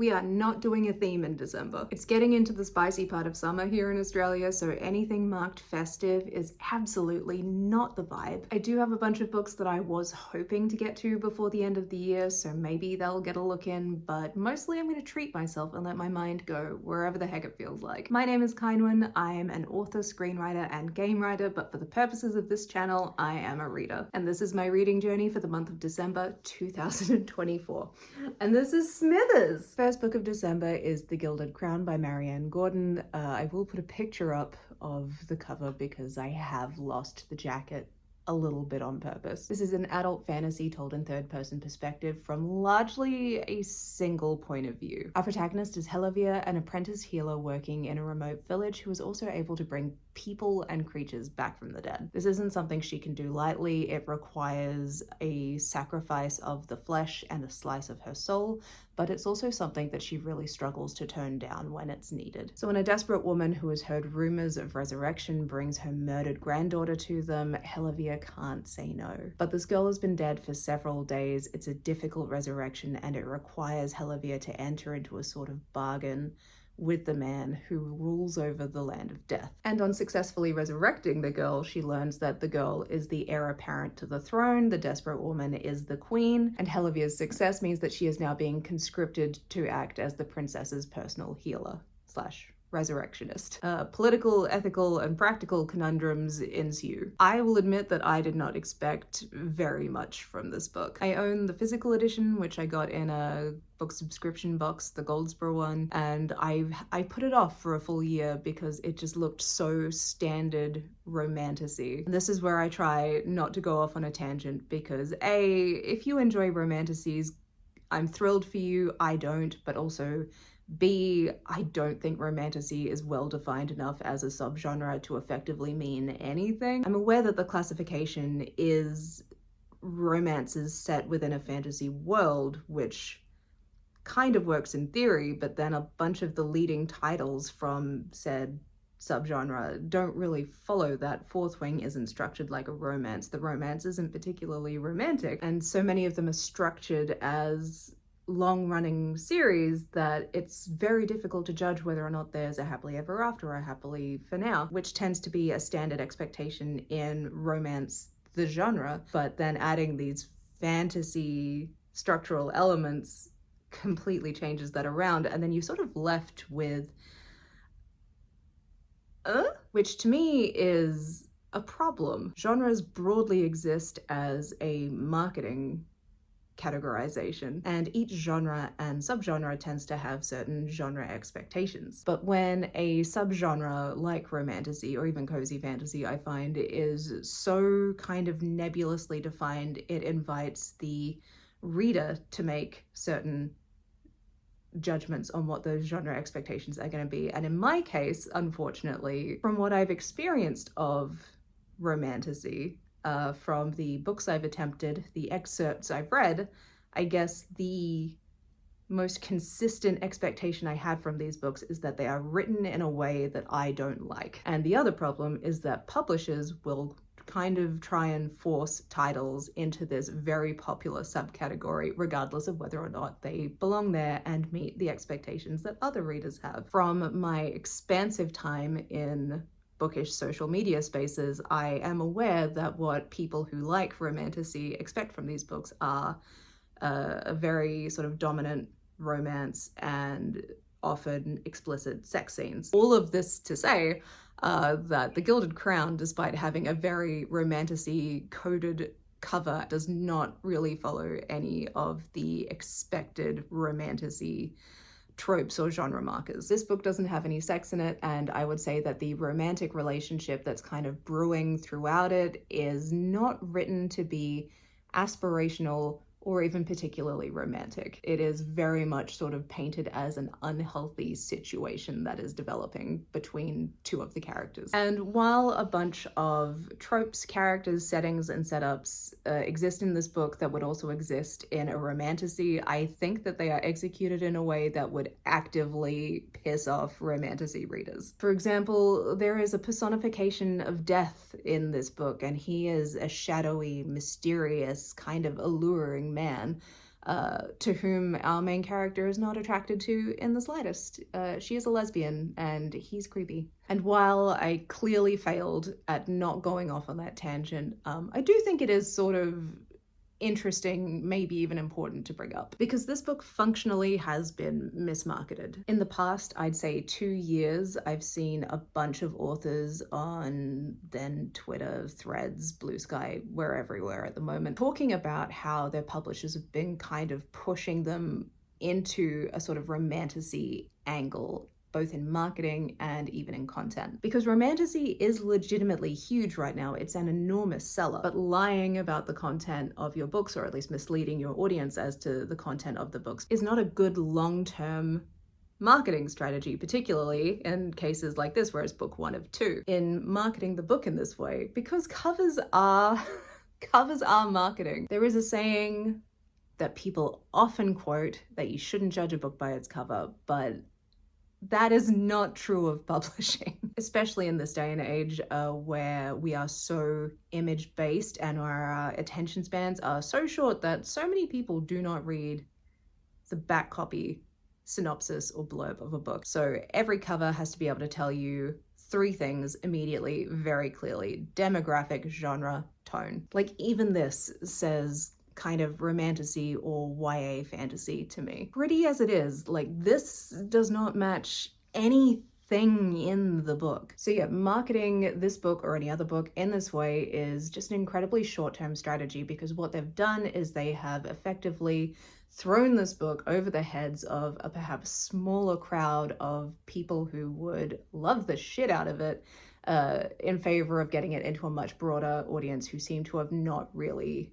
We are not doing a theme in December. It's getting into the spicy part of summer here in Australia, so anything marked festive is absolutely not the vibe. I do have a bunch of books that I was hoping to get to before the end of the year, so maybe they'll get a look in, but mostly I'm going to treat myself and let my mind go wherever the heck it feels like. My name is Kainwen. I am an author, screenwriter, and game writer, but for the purposes of this channel, I am a reader. And this is my reading journey for the month of December 2024. And this is Smithers! First book of December is The Gilded Crown by Marianne Gordon. I will put a picture up of the cover because I have lost the jacket a little bit on purpose. This is an adult fantasy told in third-person perspective from largely a single point of view. Our protagonist is Helivia, an apprentice healer working in a remote village who is also able to bring people and creatures back from the dead. This isn't something she can do lightly. It requires a sacrifice of the flesh and a slice of her soul, but it's also something that she really struggles to turn down when it's needed. So when a desperate woman who has heard rumors of resurrection brings her murdered granddaughter to them, Helivia can't say no. But this girl has been dead for several days. It's a difficult resurrection, and it requires Helivia to enter into a sort of bargain with the man who rules over the land of death. And on successfully resurrecting the girl, she learns that the girl is the heir apparent to the throne, the desperate woman is the queen, and Helivia's success means that she is now being conscripted to act as the princess's personal healer slash resurrectionist. Political, ethical, and practical conundrums ensue. I will admit that I did not expect very much from this book. I own the physical edition, which I got in a book subscription box, the Goldsboro one, and I put it off for a full year because it just looked so standard romantasy. This is where I try not to go off on a tangent because A, if you enjoy romantasies, I'm thrilled for you. I don't, but also B, I don't think romantasy is well defined enough as a subgenre to effectively mean anything. I'm aware that the classification is romances set within a fantasy world, which kind of works in theory, but then a bunch of the leading titles from said subgenre don't really follow that. Fourth Wing isn't structured like a romance. The romance isn't particularly romantic, and so many of them are structured as long-running series that it's very difficult to judge whether or not there's a happily ever after or a happily for now, which tends to be a standard expectation in romance, the genre. But then adding these fantasy structural elements completely changes that around, and then you're sort of left with which to me is a problem. Genres broadly exist as a marketing categorization, and each genre and subgenre tends to have certain genre expectations. But when a subgenre like romantasy or even cozy fantasy, I find, is so kind of nebulously defined, it invites the reader to make certain judgments on what those genre expectations are going to be. And in my case, unfortunately, from what I've experienced of romantasy, from the books I've attempted, the excerpts I've read, I guess the most consistent expectation I have from these books is that they are written in a way that I don't like. And the other problem is that publishers will kind of try and force titles into this very popular subcategory, regardless of whether or not they belong there and meet the expectations that other readers have. From my expansive time in bookish social media spaces, I am aware that what people who like romantasy expect from these books are a very sort of dominant romance and often explicit sex scenes. All of this to say that The Gilded Crown, despite having a very romantasy coded cover, does not really follow any of the expected romantasy tropes or genre markers. This book doesn't have any sex in it, and I would say that the romantic relationship that's kind of brewing throughout it is not written to be aspirational or even particularly romantic. It is very much sort of painted as an unhealthy situation that is developing between two of the characters. And while a bunch of tropes, characters, settings, and setups exist in this book that would also exist in a romantasy, I think that they are executed in a way that would actively piss off romantasy readers. For example, there is a personification of death in this book, and he is a shadowy, mysterious, kind of alluring man to whom our main character is not attracted to in the slightest. She is a lesbian and he's creepy. And while I clearly failed at not going off on that tangent, I do think it is sort of interesting, maybe even important to bring up, because this book functionally has been mismarketed. In the past, I'd say 2 years, I've seen a bunch of authors on then Twitter, Threads, Blue Sky, we're everywhere at the moment, talking about how their publishers have been kind of pushing them into a sort of romantasy angle, both in marketing and even in content. Because Romantasy is legitimately huge right now. It's an enormous seller. But lying about the content of your books, or at least misleading your audience as to the content of the books, is not a good long-term marketing strategy, particularly in cases like this where it's book 1 of 2. In marketing the book in this way, because covers are marketing. There is a saying that people often quote that you shouldn't judge a book by its cover, but that is not true of publishing, especially in this day and age where we are so image-based and our attention spans are so short that so many people do not read the back copy synopsis or blurb of a book. So every cover has to be able to tell you 3 things immediately, very clearly: demographic, genre, tone. Like even this says kind of romantasy or YA fantasy to me. Pretty as it is, like this does not match anything in the book. So yeah, marketing this book or any other book in this way is just an incredibly short-term strategy, because what they've done is they have effectively thrown this book over the heads of a perhaps smaller crowd of people who would love the shit out of it in favor of getting it into a much broader audience who seem to have not really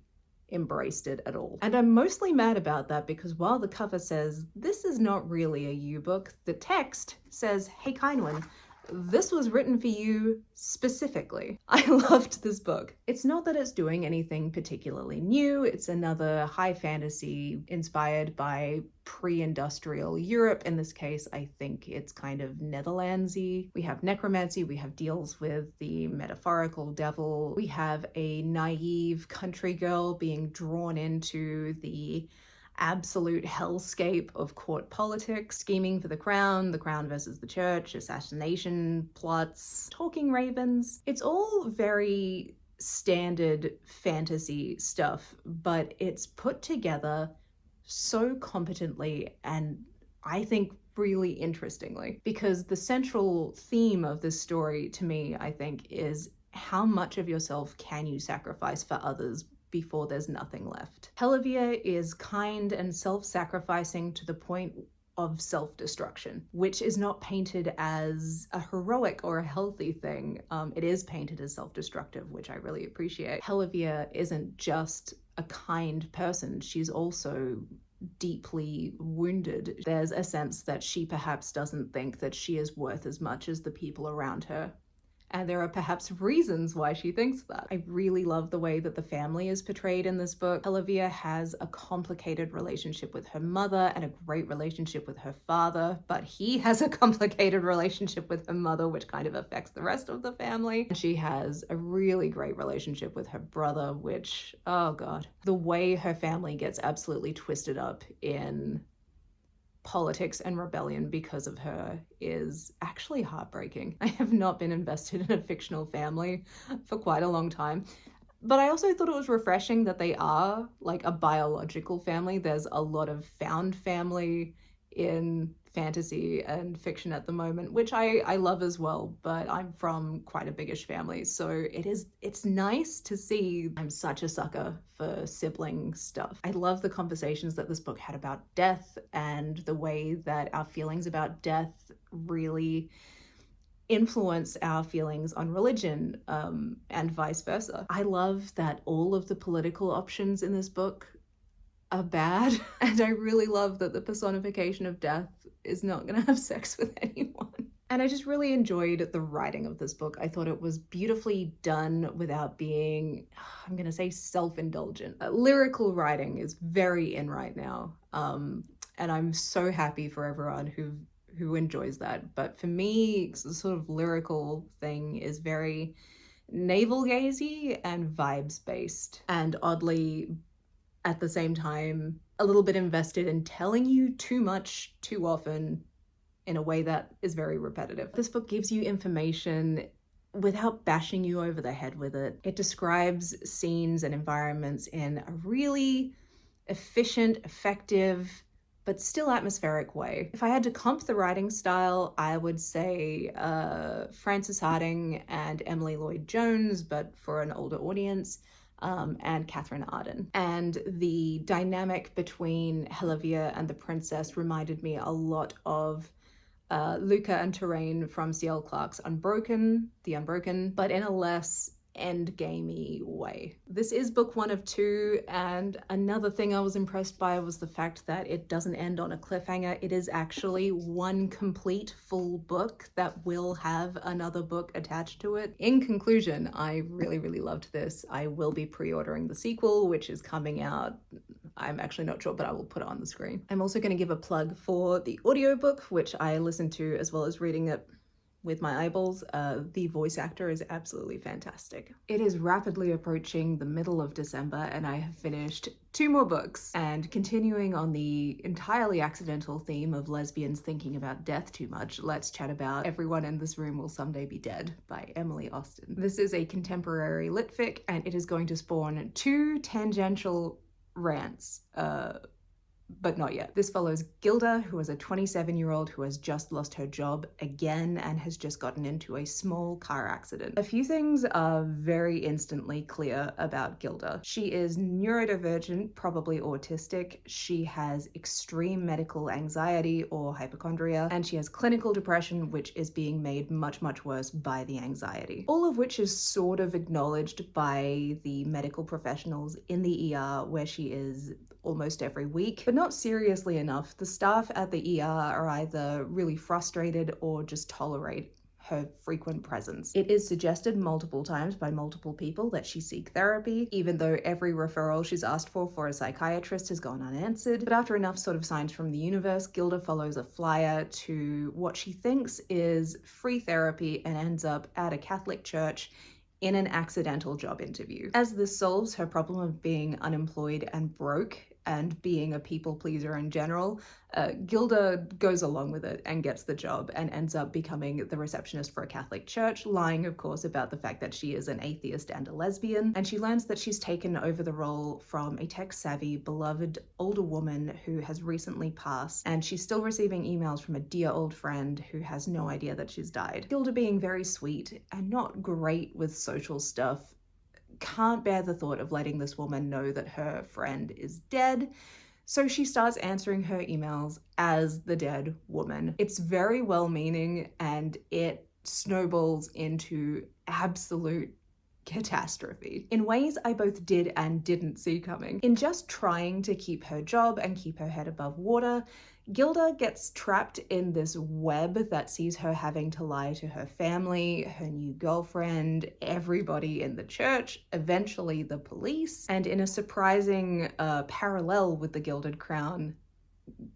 embraced it at all. And I'm mostly mad about that because while the cover says this is not really a you book, the text says, hey kind one, this was written for you specifically. I loved this book. It's not that it's doing anything particularly new. It's another high fantasy inspired by pre-industrial Europe. In this case, I think it's kind of Netherlandsy. We have necromancy, we have deals with the metaphorical devil. We have a naive country girl being drawn into the absolute hellscape of court politics, scheming for the crown versus the church, assassination plots, talking ravens. It's all very standard fantasy stuff, but it's put together so competently and I think really interestingly, because the central theme of this story to me, I think, is how much of yourself can you sacrifice for others before there's nothing left. Helivia is kind and self-sacrificing to the point of self-destruction, which is not painted as a heroic or a healthy thing. It is painted as self-destructive, which I really appreciate. Helivia isn't just a kind person, she's also deeply wounded. There's a sense that she perhaps doesn't think that she is worth as much as the people around her. And there are perhaps reasons why she thinks that. I really love the way that the family is portrayed in this book. Helivia has a complicated relationship with her mother and a great relationship with her father, but he has a complicated relationship with her mother, which kind of affects the rest of the family. And she has a really great relationship with her brother, which, oh God. The way her family gets absolutely twisted up in politics and rebellion because of her is actually heartbreaking. I have not been invested in a fictional family for quite a long time, but I also thought it was refreshing that they are like a biological family. There's a lot of found family in fantasy and fiction at the moment, which I love as well, but I'm from quite a biggish family, so it's nice to see. I'm such a sucker for sibling stuff. I love the conversations that this book had about death and the way that our feelings about death really influence our feelings on religion, and vice versa. I love that all of the political options in this book are bad, and I really love that the personification of death is not gonna have sex with anyone. And I just really enjoyed the writing of this book. I thought it was beautifully done without being, I'm gonna say, self-indulgent. Lyrical writing is very in right now, and I'm so happy for everyone who enjoys that. But for me, the sort of lyrical thing is very navel-gazy and vibes-based, and oddly, at the same time, a little bit invested in telling you too much too often in a way that is very repetitive. This book gives you information without bashing you over the head with it. It describes scenes and environments in a really efficient, effective, but still atmospheric way. If I had to comp the writing style, I would say Frances Harding and Emily Lloyd-Jones, but for an older audience, and Catherine Arden. And the dynamic between Helivia and the princess reminded me a lot of Luca and Terrain from C.L. Clarke's The Unbroken, but in a less endgamey way. This is book 1 of 2, and another thing I was impressed by was the fact that it doesn't end on a cliffhanger. It is actually one complete full book that will have another book attached to it. In conclusion, I really, really loved this. I will be pre-ordering the sequel, which is coming out, I'm actually not sure, but I will put it on the screen. I'm also going to give a plug for the audiobook, which I listened to as well as reading it with my eyeballs. The voice actor is absolutely fantastic. It is rapidly approaching the middle of December and I have finished 2 more books. And continuing on the entirely accidental theme of lesbians thinking about death too much, let's chat about Everyone in This Room Will Someday Be Dead by Emily Austen. This is a contemporary litfic and it is going to spawn 2 tangential rants, but not yet. This follows Gilda, who is a 27-year-old who has just lost her job again and has just gotten into a small car accident. A few things are very instantly clear about Gilda. She is neurodivergent, probably autistic. She has extreme medical anxiety or hypochondria, and she has clinical depression, which is being made much, much worse by the anxiety. All of which is sort of acknowledged by the medical professionals in the ER where she is almost every week, but not seriously enough. The staff at the ER are either really frustrated or just tolerate her frequent presence. It is suggested multiple times by multiple people that she seek therapy, even though every referral she's asked for a psychiatrist has gone unanswered. But after enough sort of signs from the universe, Gilda follows a flyer to what she thinks is free therapy and ends up at a Catholic church in an accidental job interview. As this solves her problem of being unemployed and broke and being a people pleaser in general, Gilda goes along with it and gets the job and ends up becoming the receptionist for a Catholic church, lying of course about the fact that she is an atheist and a lesbian. And she learns that she's taken over the role from a tech-savvy, beloved older woman who has recently passed, and she's still receiving emails from a dear old friend who has no idea that she's died. Gilda, being very sweet and not great with social stuff, can't bear the thought of letting this woman know that her friend is dead, so she starts answering her emails as the dead woman. It's very well-meaning and it snowballs into absolute catastrophe in ways I both did and didn't see coming. In just trying to keep her job and keep her head above water, Gilda gets trapped in this web that sees her having to lie to her family, her new girlfriend, everybody in the church, eventually the police, and in a surprising parallel with the Gilded Crown,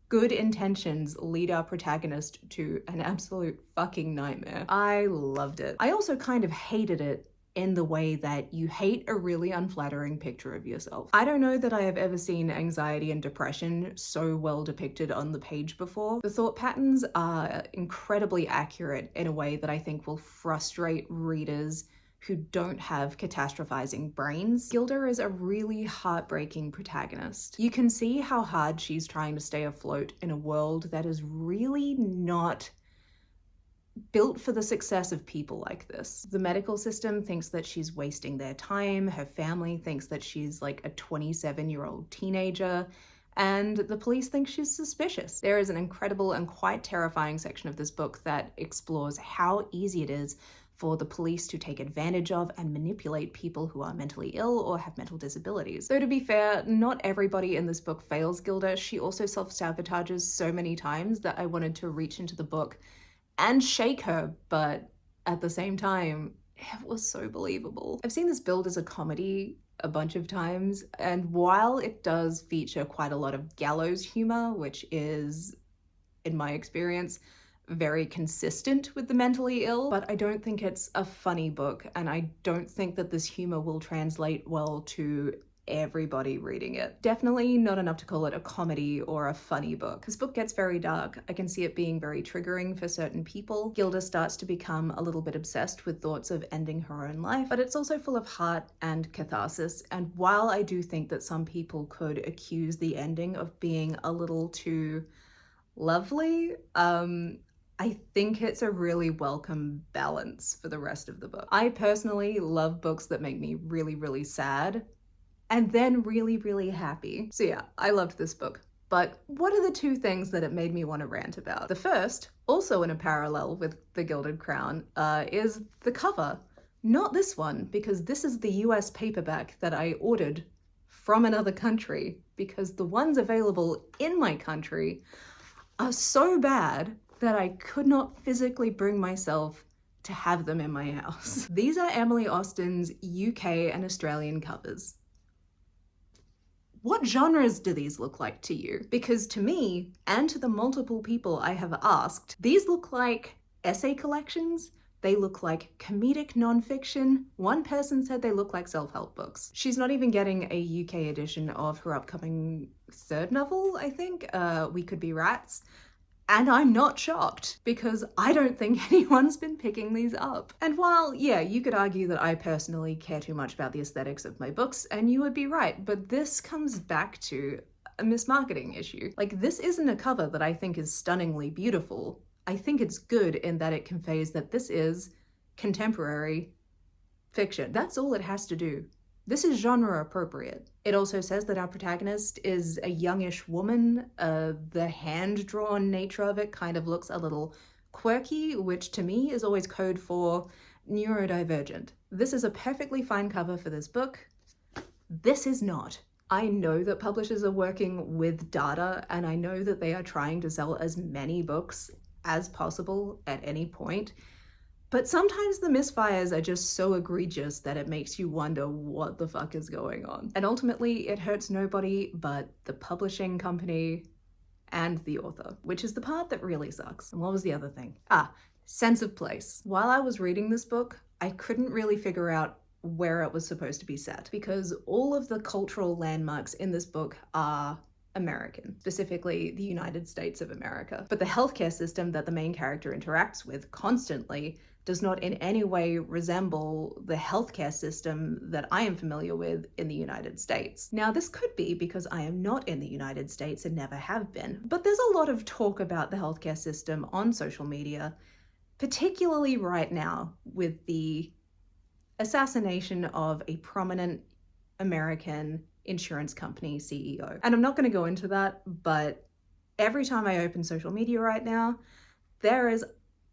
good intentions lead our protagonist to an absolute fucking nightmare. I loved it. I also kind of hated it in the way that you hate a really unflattering picture of yourself. I don't know that I have ever seen anxiety and depression so well depicted on the page before. The thought patterns are incredibly accurate in a way that I think will frustrate readers who don't have catastrophizing brains. Gilda is a really heartbreaking protagonist. You can see how hard she's trying to stay afloat in a world that is really not built for the success of people like this. The medical system thinks that she's wasting their time, her family thinks that she's like a 27-year-old teenager, and the police think she's suspicious. There is an incredible and quite terrifying section of this book that explores how easy it is for the police to take advantage of and manipulate people who are mentally ill or have mental disabilities. Though to be fair, not everybody in this book fails Gilda. She also self-sabotages so many times that I wanted to reach into the book and shake her, but at the same time, it was so believable. I've seen this billed as a comedy a bunch of times, and while it does feature quite a lot of gallows humor, which is, in my experience, very consistent with the mentally ill, but I don't think it's a funny book, and I don't think that this humor will translate well to everybody reading it. Definitely not enough to call it a comedy or a funny book. This book gets very dark. I can see it being very triggering for certain people. Gilda starts to become a little bit obsessed with thoughts of ending her own life, but it's also full of heart and catharsis. And while I do think that some people could accuse the ending of being a little too lovely, I think it's a really welcome balance for the rest of the book. I personally love books that make me really, really sad and then really, really happy. So yeah, I loved this book. But what are the two things that it made me want to rant about? The first, also in a parallel with the Gilded Crown, is the cover. Not this one, because this is the US paperback that I ordered from another country, because the ones available in my country are so bad that I could not physically bring myself to have them in my house. These are Emily Austen's UK and Australian covers. What genres do these look like to you? Because to me, and to the multiple people I have asked, these look like essay collections, they look like comedic nonfiction. One person said they look like self-help books. She's not even getting a UK edition of her upcoming third novel, I think, We Could Be Rats. And I'm not shocked, because I don't think anyone's been picking these up. And while, yeah, you could argue that I personally care too much about the aesthetics of my books, and you would be right, but this comes back to a mismarketing issue. Like, this isn't a cover that I think is stunningly beautiful. I think it's good in that it conveys that this is contemporary fiction. That's all it has to do. This is genre appropriate. It also says that our protagonist is a youngish woman. The hand-drawn nature of it kind of looks a little quirky, which to me is always code for neurodivergent. This is a perfectly fine cover for this book. This is not. I know that publishers are working with data, and I know that they are trying to sell as many books as possible at any point. But sometimes the misfires are just so egregious that it makes you wonder what the fuck is going on. And ultimately, it hurts nobody but the publishing company and the author, which is the part that really sucks. And what was the other thing? Sense of place. While I was reading this book, I couldn't really figure out where it was supposed to be set, because all of the cultural landmarks in this book are American, specifically the United States of America. But the healthcare system that the main character interacts with constantly does not in any way resemble the healthcare system that I am familiar with in the United States. Now, this could be because I am not in the United States and never have been, but there's a lot of talk about the healthcare system on social media, particularly right now with the assassination of a prominent American insurance company CEO. And I'm not going to go into that, but every time I open social media right now, there is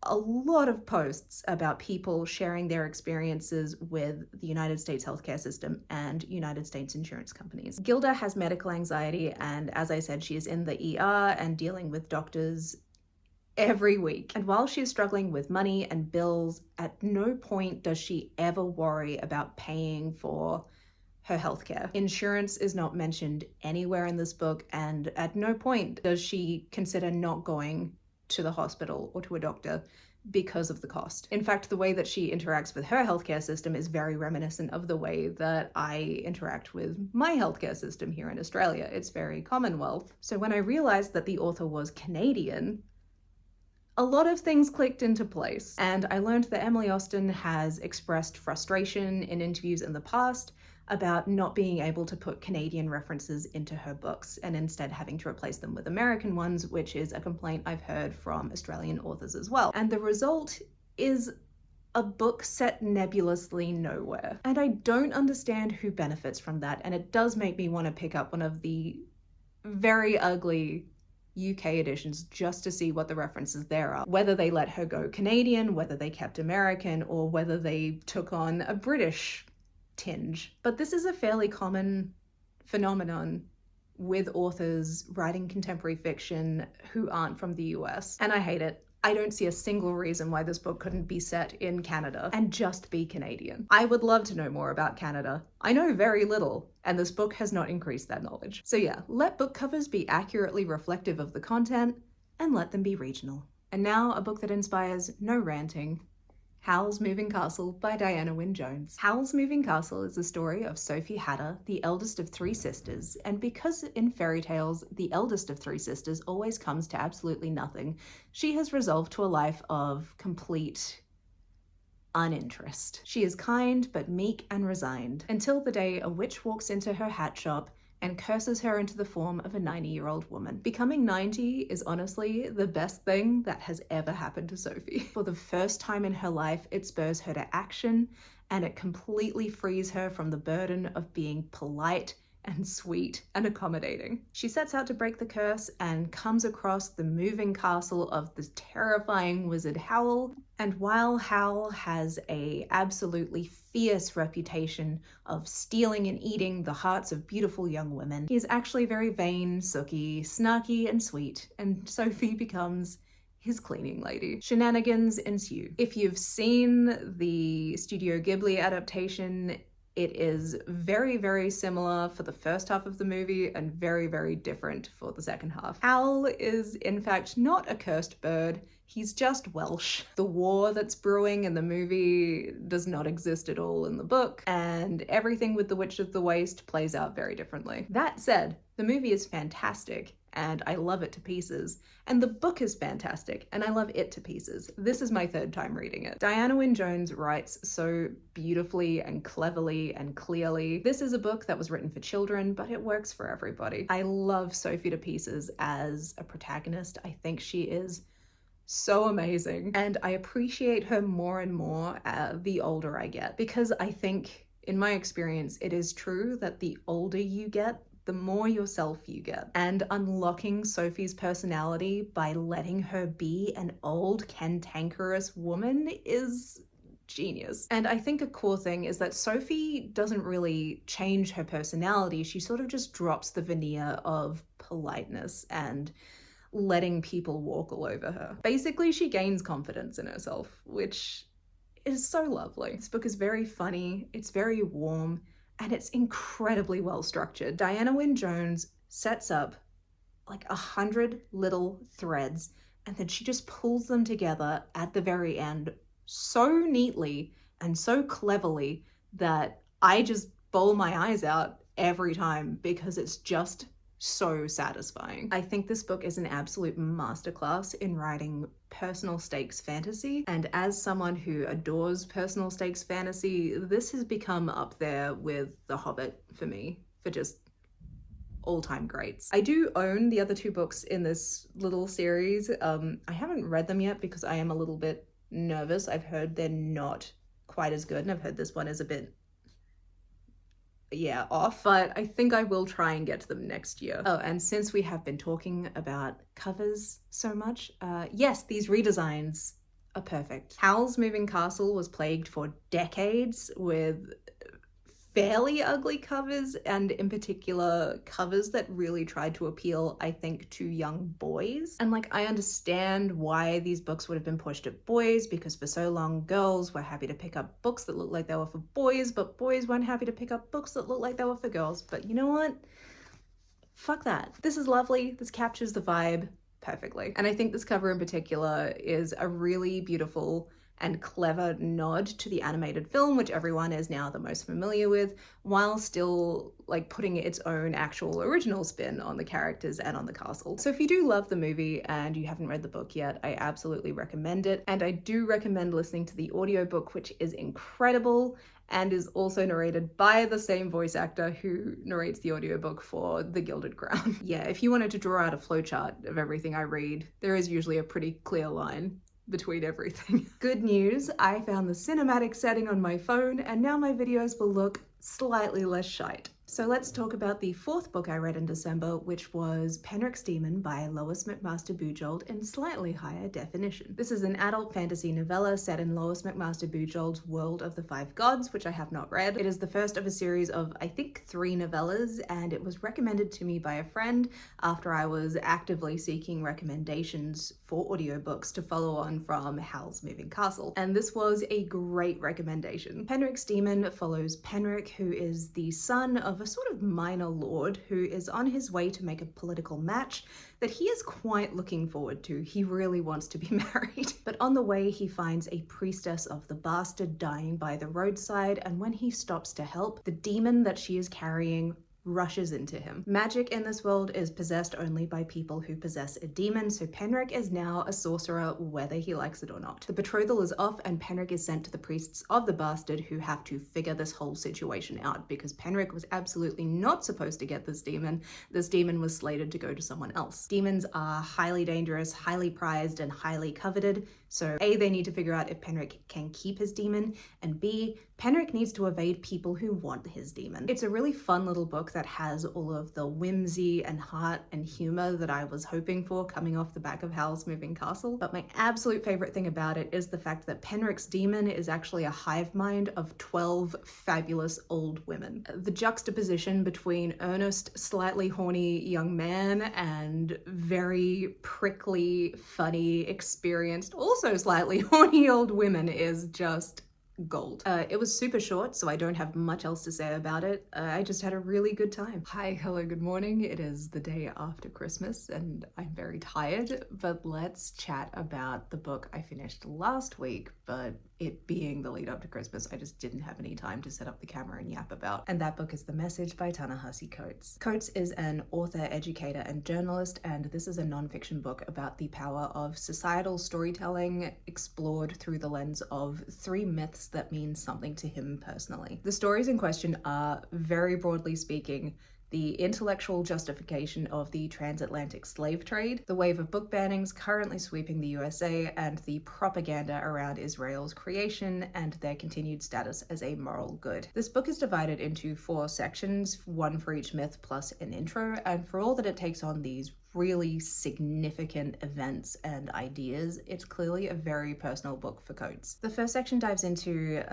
a lot of posts about people sharing their experiences with the United States healthcare system and United States insurance companies. Gilda has medical anxiety, and as I said, she is in the ER and dealing with doctors every week. And while she is struggling with money and bills, at no point does she ever worry about paying for her healthcare. Insurance is not mentioned anywhere in this book, and at no point does she consider not going to the hospital or to a doctor because of the cost. In fact, the way that she interacts with her healthcare system is very reminiscent of the way that I interact with my healthcare system here in Australia. It's very Commonwealth. So when I realized that the author was Canadian, a lot of things clicked into place. And I learned that Emily Austen has expressed frustration in interviews in the past about not being able to put Canadian references into her books and instead having to replace them with American ones, which is a complaint I've heard from Australian authors as well. And the result is a book set nebulously nowhere. And I don't understand who benefits from that, and it does make me want to pick up one of the very ugly UK editions just to see what the references there are. Whether they let her go Canadian, whether they kept American, or whether they took on a British tinge. But this is a fairly common phenomenon with authors writing contemporary fiction who aren't from the US, and I hate it. I don't see a single reason why this book couldn't be set in Canada and just be Canadian. I would love to know more about Canada. I know very little, and this book has not increased that knowledge. So yeah, let book covers be accurately reflective of the content, and let them be regional. And now, a book that inspires no ranting, Howl's Moving Castle by Diana Wynne Jones. Howl's Moving Castle is the story of Sophie Hatter, the eldest of three sisters, and because in fairy tales, the eldest of three sisters always comes to absolutely nothing, she has resolved to a life of complete uninterest. She is kind but meek and resigned, until the day a witch walks into her hat shop and curses her into the form of a 90-year-old woman. Becoming 90 is honestly the best thing that has ever happened to Sophie. For the first time in her life, it spurs her to action, and it completely frees her from the burden of being polite and sweet and accommodating. She sets out to break the curse and comes across the moving castle of the terrifying wizard Howl. And while Howl has a absolutely fierce reputation of stealing and eating the hearts of beautiful young women, he is actually very vain, sooky, snarky, and sweet, and Sophie becomes his cleaning lady. Shenanigans ensue. If you've seen the Studio Ghibli adaptation, it is very, very similar for the first half of the movie and very, very different for the second half. Howl is, in fact, not a cursed bird. He's just Welsh. The war that's brewing in the movie does not exist at all in the book, and everything with the Witch of the Waste plays out very differently. That said, the movie is fantastic, and I love it to pieces. And the book is fantastic, and I love it to pieces. This is my third time reading it. Diana Wynne Jones writes so beautifully and cleverly and clearly. This is a book that was written for children, but it works for everybody. I love Sophie to pieces as a protagonist. I think she is so amazing, and I appreciate her more and more the older I get, because I think, in my experience, it is true that the older you get, the more yourself you get. And unlocking Sophie's personality by letting her be an old, cantankerous woman is genius. And I think a cool thing is that Sophie doesn't really change her personality. She sort of just drops the veneer of politeness and letting people walk all over her. Basically, she gains confidence in herself, which is so lovely. This book is very funny, it's very warm, and it's incredibly well structured. Diana Wynne Jones sets up like 100 little threads, and then she just pulls them together at the very end so neatly and so cleverly that I just bawl my eyes out every time, because it's just so satisfying. I think this book is an absolute masterclass in writing personal stakes fantasy, and as someone who adores personal stakes fantasy, this has become up there with The Hobbit for me, for just all-time greats. I do own the other two books in this little series. I haven't read them yet because I am a little bit nervous. I've heard they're not quite as good, and I've heard this one is a bit off, but I think I will try and get to them next year. Oh, and since we have been talking about covers so much, yes, these redesigns are perfect. Howl's Moving Castle was plagued for decades with fairly ugly covers, and in particular covers that really tried to appeal, I think, to young boys. And like, I understand why these books would have been pushed at boys, because for so long girls were happy to pick up books that looked like they were for boys, but boys weren't happy to pick up books that looked like they were for girls. But you know what? Fuck that. This is lovely. This captures the vibe perfectly. And I think this cover in particular is a really beautiful and clever nod to the animated film, which everyone is now the most familiar with, while still like putting its own actual original spin on the characters and on the castle. So if you do love the movie and you haven't read the book yet, I absolutely recommend it. And I do recommend listening to the audiobook, which is incredible and is also narrated by the same voice actor who narrates the audiobook for The Gilded Crown. Yeah, if you wanted to draw out a flowchart of everything I read, there is usually a pretty clear line between everything. Good news, I found the cinematic setting on my phone, and now my videos will look slightly less shite. So let's talk about the fourth book I read in December, which was Penric's Demon by Lois McMaster Bujold in slightly higher definition. This is an adult fantasy novella set in Lois McMaster Bujold's World of the Five Gods, which I have not read. It is the first of a series of, I think, 3 novellas, and it was recommended to me by a friend after I was actively seeking recommendations for audiobooks to follow on from Howl's Moving Castle, and this was a great recommendation. Penric's demon follows Penric, who is the son of a sort of minor lord who is on his way to make a political match that he is quite looking forward to. He really wants to be married. But on the way, he finds a priestess of the bastard dying by the roadside, and when he stops to help, the demon that she is carrying rushes into him. Magic in this world is possessed only by people who possess a demon, so Penric is now a sorcerer whether he likes it or not. The betrothal is off and Penric is sent to the priests of the bastard, who have to figure this whole situation out because Penric was absolutely not supposed to get this demon. This demon was slated to go to someone else. Demons are highly dangerous, highly prized, and highly coveted, so A, they need to figure out if Penric can keep his demon, and B, Penric needs to evade people who want his demon. It's a really fun little book that has all of the whimsy and heart and humor that I was hoping for coming off the back of Howl's Moving Castle. But my absolute favorite thing about it is the fact that Penric's demon is actually a hive mind of 12 fabulous old women. The juxtaposition between earnest, slightly horny young man and very prickly, funny, experienced, also slightly horny old women is just gold. It was super short, so I don't have much else to say about it. I just had a really good time. Hi, hello, good morning. It is the day after Christmas and I'm very tired, but let's chat about the book I finished last week, but it being the lead up to Christmas, I just didn't have any time to set up the camera and yap about. And that book is The Message by Ta-Nehisi Coates. Coates is an author, educator, and journalist, and this is a non-fiction book about the power of societal storytelling explored through the lens of 3 myths that mean something to him personally. The stories in question are, very broadly speaking, the intellectual justification of the transatlantic slave trade, the wave of book bannings currently sweeping the USA, and the propaganda around Israel's creation and their continued status as a moral good. This book is divided into 4 sections, one for each myth plus an intro, and for all that it takes on these really significant events and ideas, it's clearly a very personal book for Coates. The first section dives into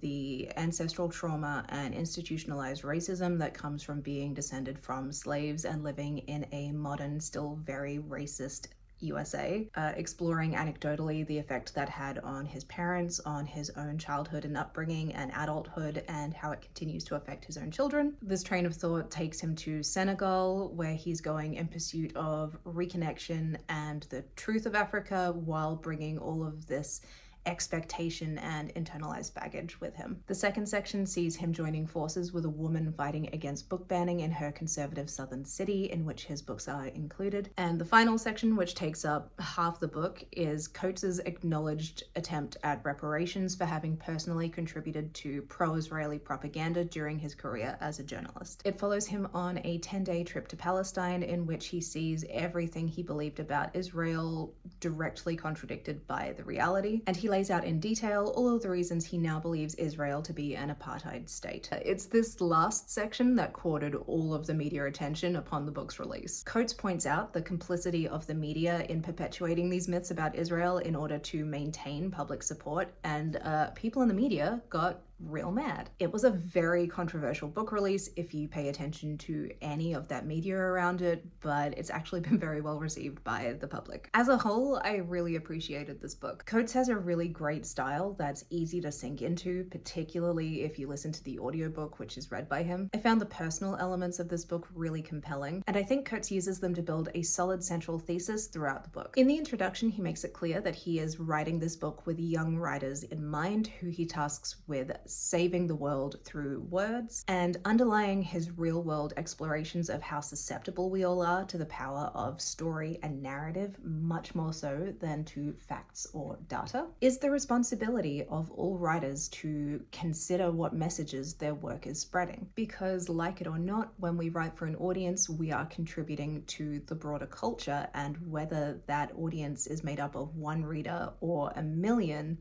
the ancestral trauma and institutionalized racism that comes from being descended from slaves and living in a modern, still very racist USA, exploring anecdotally the effect that had on his parents, on his own childhood and upbringing and adulthood, and how it continues to affect his own children. This train of thought takes him to Senegal, where he's going in pursuit of reconnection and the truth of Africa while bringing all of this expectation and internalized baggage with him. The second section sees him joining forces with a woman fighting against book banning in her conservative southern city, in which his books are included. And the final section, which takes up half the book, is Coates's acknowledged attempt at reparations for having personally contributed to pro-Israeli propaganda during his career as a journalist. It follows him on a 10-day trip to Palestine, in which he sees everything he believed about Israel directly contradicted by the reality, and he lays out in detail all of the reasons he now believes Israel to be an apartheid state. It's this last section that courted all of the media attention upon the book's release. Coates points out the complicity of the media in perpetuating these myths about Israel in order to maintain public support, and people in the media got real mad. It was a very controversial book release if you pay attention to any of that media around it, but it's actually been very well received by the public. As a whole, I really appreciated this book. Coates has a really great style that's easy to sink into, particularly if you listen to the audiobook, which is read by him. I found the personal elements of this book really compelling, and I think Coates uses them to build a solid central thesis throughout the book. In the introduction, he makes it clear that he is writing this book with young writers in mind, who he tasks with saving the world through words, and underlying his real-world explorations of how susceptible we all are to the power of story and narrative, much more so than to facts or data, is the responsibility of all writers to consider what messages their work is spreading. Because, like it or not, when we write for an audience, we are contributing to the broader culture, and whether that audience is made up of one reader or a million,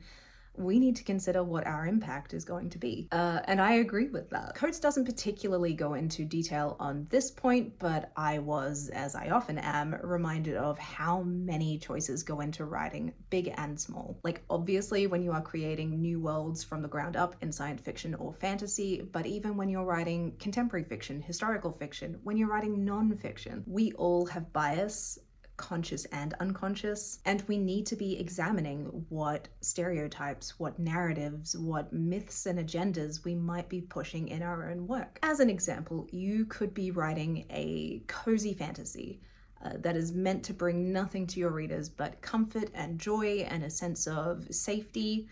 we need to consider what our impact is going to be. And I agree with that. Coates doesn't particularly go into detail on this point, but I was, as I often am, reminded of how many choices go into writing, big and small. Like, obviously, when you are creating new worlds from the ground up in science fiction or fantasy, but even when you're writing contemporary fiction, historical fiction, when you're writing non-fiction, we all have bias, conscious and unconscious, and we need to be examining what stereotypes, what narratives, what myths and agendas we might be pushing in our own work. As an example, you could be writing a cozy fantasy that is meant to bring nothing to your readers but comfort and joy and a sense of safety,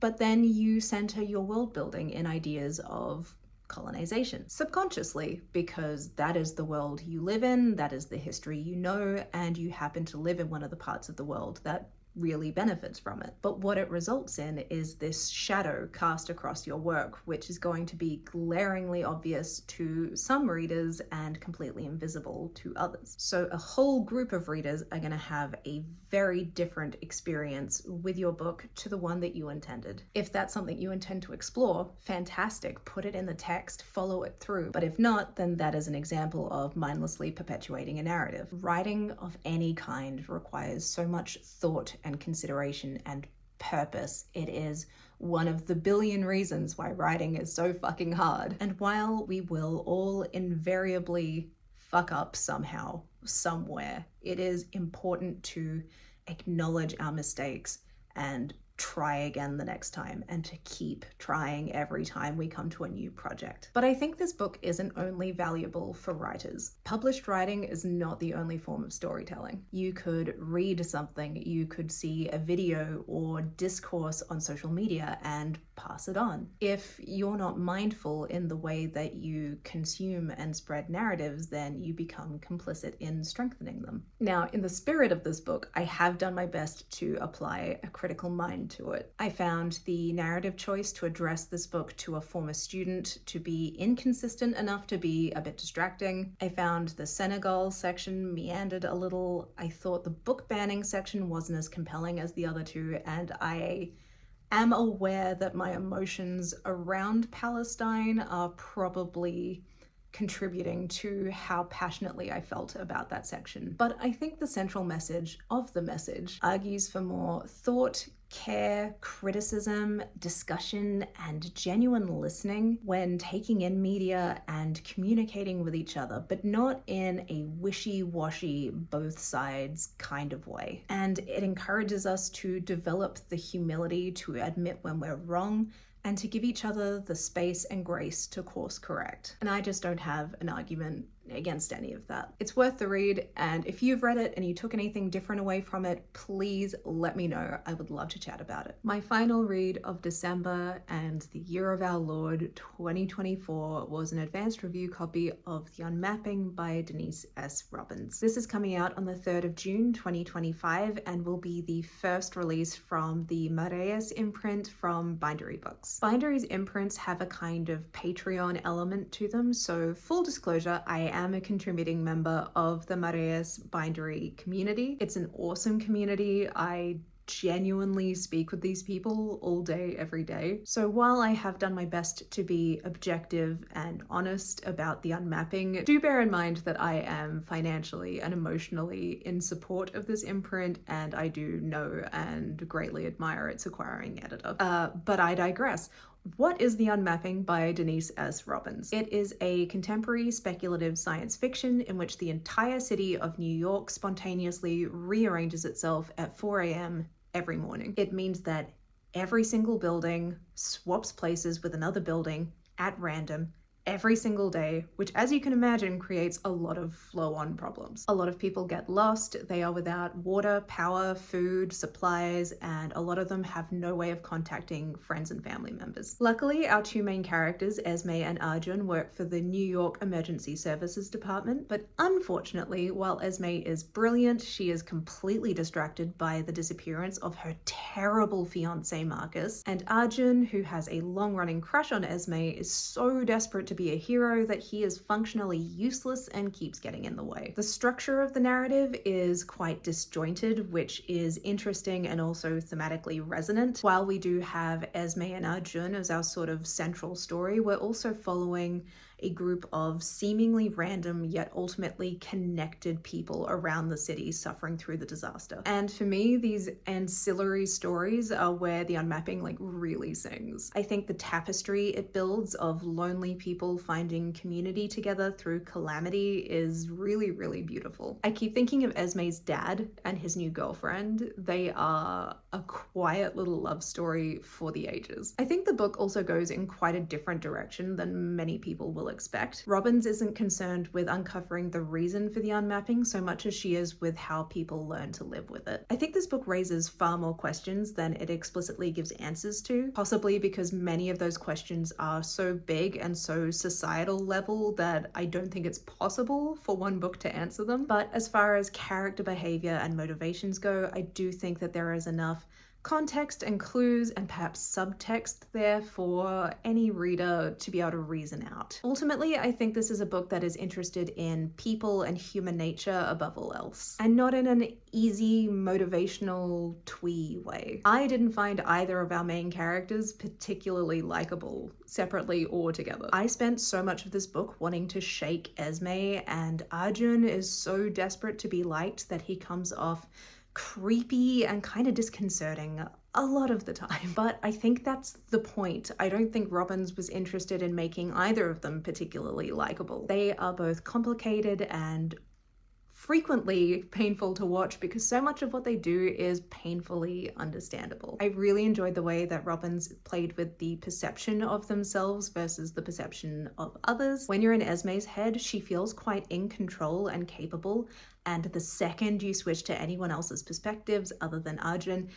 but then you center your world building in ideas of colonization subconsciously, because that is the world you live in, that is the history you know, and you happen to live in one of the parts of the world that really benefits from it. But what it results in is this shadow cast across your work, which is going to be glaringly obvious to some readers and completely invisible to others. So a whole group of readers are going to have a very different experience with your book to the one that you intended. If that's something you intend to explore, fantastic, put it in the text, follow it through. But if not, then that is an example of mindlessly perpetuating a narrative. Writing of any kind requires so much thought and consideration and purpose. It is one of the billion reasons why writing is so fucking hard. And while we will all invariably fuck up somehow, somewhere, it is important to acknowledge our mistakes and try again the next time, and to keep trying every time we come to a new project. But I think this book isn't only valuable for writers. Published writing is not the only form of storytelling. You could read something, you could see a video or discourse on social media and pass it on. If you're not mindful in the way that you consume and spread narratives, then you become complicit in strengthening them. Now, in the spirit of this book, I have done my best to apply a critical mind to it. I found the narrative choice to address this book to a former student to be inconsistent enough to be a bit distracting. I found the Senegal section meandered a little. I thought the book banning section wasn't as compelling as the other two, and I am aware that my emotions around Palestine are probably contributing to how passionately I felt about that section. But I think the central message of the message argues for more thought, care, criticism, discussion, and genuine listening when taking in media and communicating with each other, but not in a wishy-washy, both sides kind of way. And it encourages us to develop the humility to admit when we're wrong and to give each other the space and grace to course correct. And I just don't have an argument against any of that. It's worth the read, and if you've read it and you took anything different away from it, please let me know. I would love to chat about it. My final read of December and the Year of Our Lord 2024 was an advanced review copy of The Unmapping by Denise S. Robbins. This is coming out on the 3rd of June 2025 and will be the first release from the Mareas imprint from Bindery Books. Bindery's imprints have a kind of Patreon element to them, so full disclosure, I am a contributing member of the Mareas Bindery community. It's an awesome community. I genuinely speak with these people all day, every day. So while I have done my best to be objective and honest about the unmapping, do bear in mind that I am financially and emotionally in support of this imprint, and I do know and greatly admire its acquiring editor. But I digress. What is The Unmapping by Denise S. Robbins? It is a contemporary speculative science fiction in which the entire city of New York spontaneously rearranges itself at 4 a.m. every morning. It means that every single building swaps places with another building at random every single day, which, as you can imagine, creates a lot of flow-on problems. A lot of people get lost, they are without water, power, food, supplies, and a lot of them have no way of contacting friends and family members. Luckily, our two main characters, Esme and Arjun, work for the New York Emergency Services Department, but unfortunately, while Esme is brilliant, she is completely distracted by the disappearance of her terrible fiancé Marcus, and Arjun, who has a long-running crush on Esme, is so desperate to be a hero that he is functionally useless and keeps getting in the way. The structure of the narrative is quite disjointed, which is interesting and also thematically resonant. While we do have Esme and Arjun as our sort of central story, we're also following a group of seemingly random yet ultimately connected people around the city suffering through the disaster. And for me, these ancillary stories are where the Unmapping like really sings. I think the tapestry it builds of lonely people finding community together through calamity is really, really beautiful. I keep thinking of Esme's dad and his new girlfriend. They are a quiet little love story for the ages. I think the book also goes in quite a different direction than many people will expect. Robbins isn't concerned with uncovering the reason for the unmapping so much as she is with how people learn to live with it. I think this book raises far more questions than it explicitly gives answers to, possibly because many of those questions are so big and so societal level that I don't think it's possible for one book to answer them. But as far as character behavior and motivations go, I do think that there is enough context and clues and perhaps subtext there for any reader to be able to reason out. Ultimately, I think this is a book that is interested in people and human nature above all else, and not in an easy, motivational, twee way. I didn't find either of our main characters particularly likable, separately or together. I spent so much of this book wanting to shake Esme, and Arjun is so desperate to be liked that he comes off creepy and kind of disconcerting a lot of the time. But I think that's the point. I don't think Robbins was interested in making either of them particularly likable. They are both complicated and frequently painful to watch because so much of what they do is painfully understandable. I really enjoyed the way that Robbins played with the perception of themselves versus the perception of others. When you're in Esme's head, she feels quite in control and capable, and the second you switch to anyone else's perspectives other than Arjun,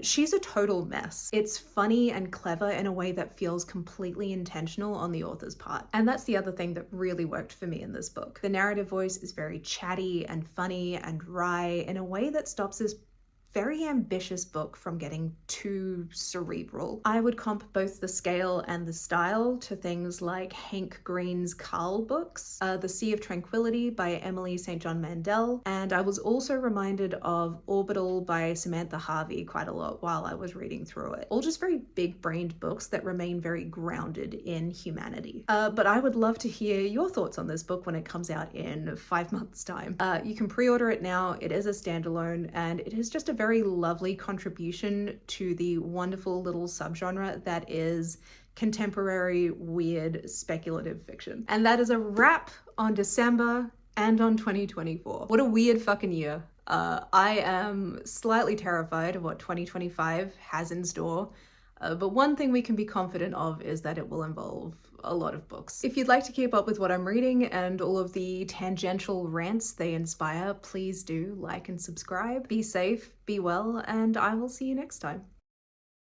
she's a total mess. It's funny and clever in a way that feels completely intentional on the author's part. And that's the other thing that really worked for me in this book. The narrative voice is very chatty and funny and wry in a way that stops this very ambitious book from getting too cerebral. I would comp both the scale and the style to things like Hank Green's Carl books, The Sea of Tranquility by Emily St. John Mandel, and I was also reminded of Orbital by Samantha Harvey quite a lot while I was reading through it. All just very big-brained books that remain very grounded in humanity. But I would love to hear your thoughts on this book when it comes out in 5 months' time. You can pre-order it now. It is a standalone, and it is just a very lovely contribution to the wonderful little subgenre that is contemporary, weird, speculative fiction. And that is a wrap on December and on 2024. What a weird fucking year. I am slightly terrified of what 2025 has in store. But one thing we can be confident of is that it will involve a lot of books. If you'd like to keep up with what I'm reading and all of the tangential rants they inspire, please do like and subscribe. Be safe, be well, and I will see you next time.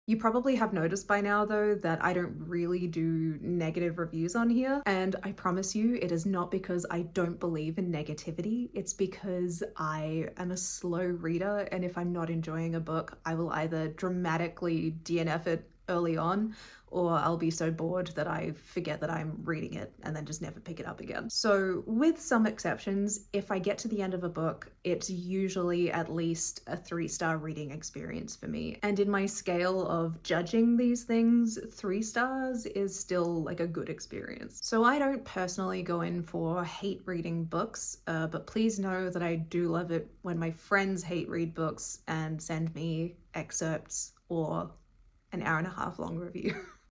You probably have noticed by now, though, that I don't really do negative reviews on here, and I promise you it is not because I don't believe in negativity. It's because I am a slow reader, and if I'm not enjoying a book, I will either dramatically DNF it early on, or I'll be so bored that I forget that I'm reading it and then just never pick it up again. So with some exceptions, if I get to the end of a book, it's usually at least a 3-star reading experience for me. And in my scale of judging these things, 3 stars is still like a good experience. So I don't personally go in for hate reading books, but please know that I do love it when my friends hate read books and send me excerpts or an hour and a half long review.